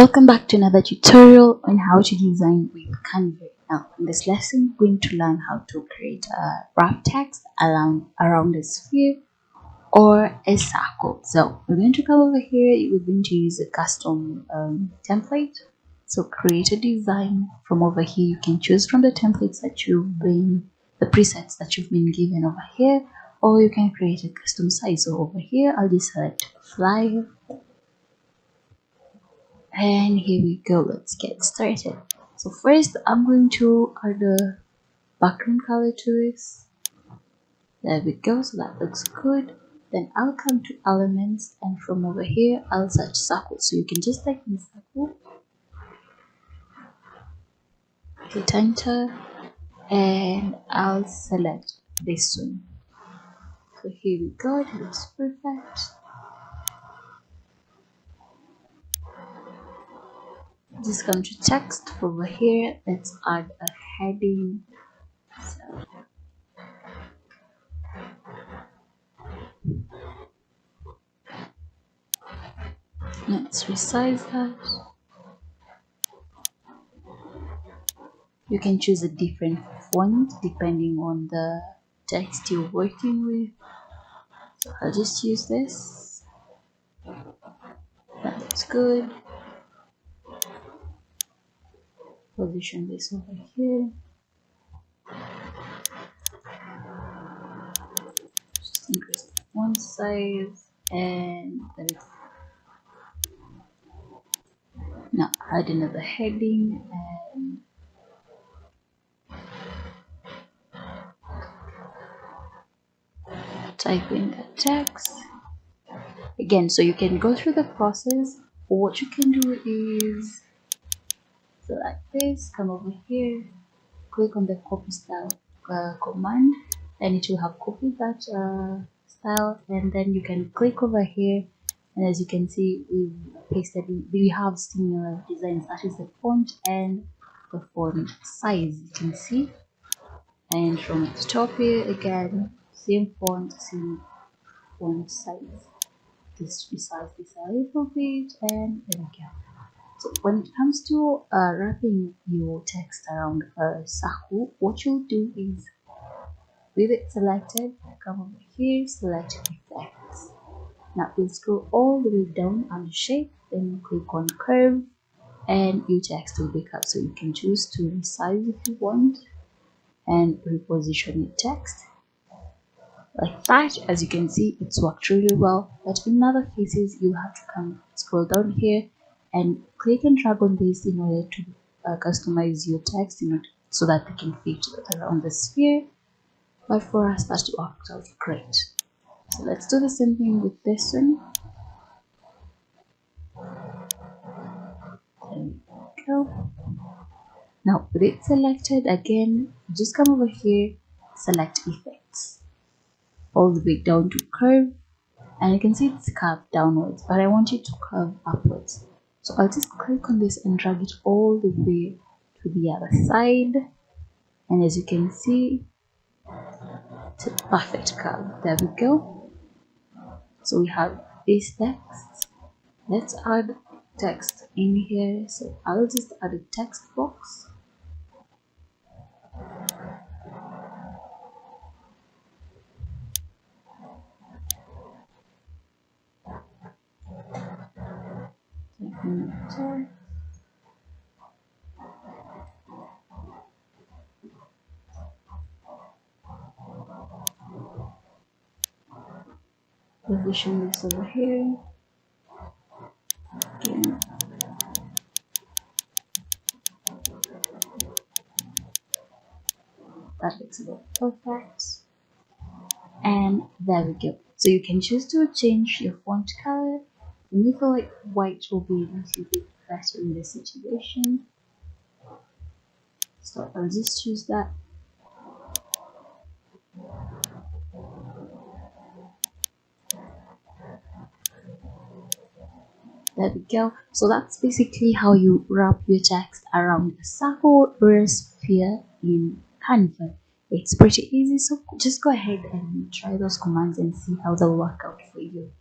Welcome back to another tutorial on how to design with Canva. Now, in this lesson, we're going to learn how to create a wrap text around a sphere or a circle. So we're going to come over here. We're going to use a custom template. So create a design from over here. You can choose from the templates that the presets that you've been given over here, or you can create a custom size. So over here, I'll just select fly. And here we go. Let's get started. So first I'm going to add a background color to this. There we go. So that looks good. Then I'll come to elements, and from over here I'll search circle. So you can just type in circle, hit enter, and I'll select this one. So here we go. It looks perfect. Just come to text over here. Let's add a heading. So let's resize that. You can choose a different font depending on the text you're working with. So I'll just use this. That looks good. Position this over here. Just increase the font size, and that is. Now add another heading and type in the text again. So you can go through the process. What you can do is select this, come over here, click on the copy style command, and it will have copied that style, and then you can click over here, and as you can see, we have similar designs. That is the font and the font size, you can see. And from the top here again, same font, same font size. Just resize this a little bit, and there we go. So when it comes to wrapping your text around a circle, what you'll do is, with it selected, come over here, select effects. Now we'll scroll all the way down under shape, then click on curve, and your text will be cut. So you can choose to resize if you want and reposition your text like that. As you can see, it's worked really well. But in other cases, you have to scroll down here and click and drag on this in order to customize your text so that it can fit around the sphere. But for us, that worked out great. So let's do the same thing with this one. There we go. Now with it selected, again, just come over here, select effects, all the way down to curve, and you can see it's curved downwards, but I want it to curve upwards. So I'll just click on this and drag it all the way to the other side, and as you can see, it's a perfect curve. There we go. So we have this text. Let's add text in here. So I'll just add a text box. Position this over here. Again. That looks about perfect. And there we go. So you can choose to change your font color. And we feel like white will be a little bit better in this situation. So I'll just choose that. There we go. So that's basically how you wrap your text around a circle or a sphere in Canva. It's pretty easy, so just go ahead and try those commands and see how they'll work out for you.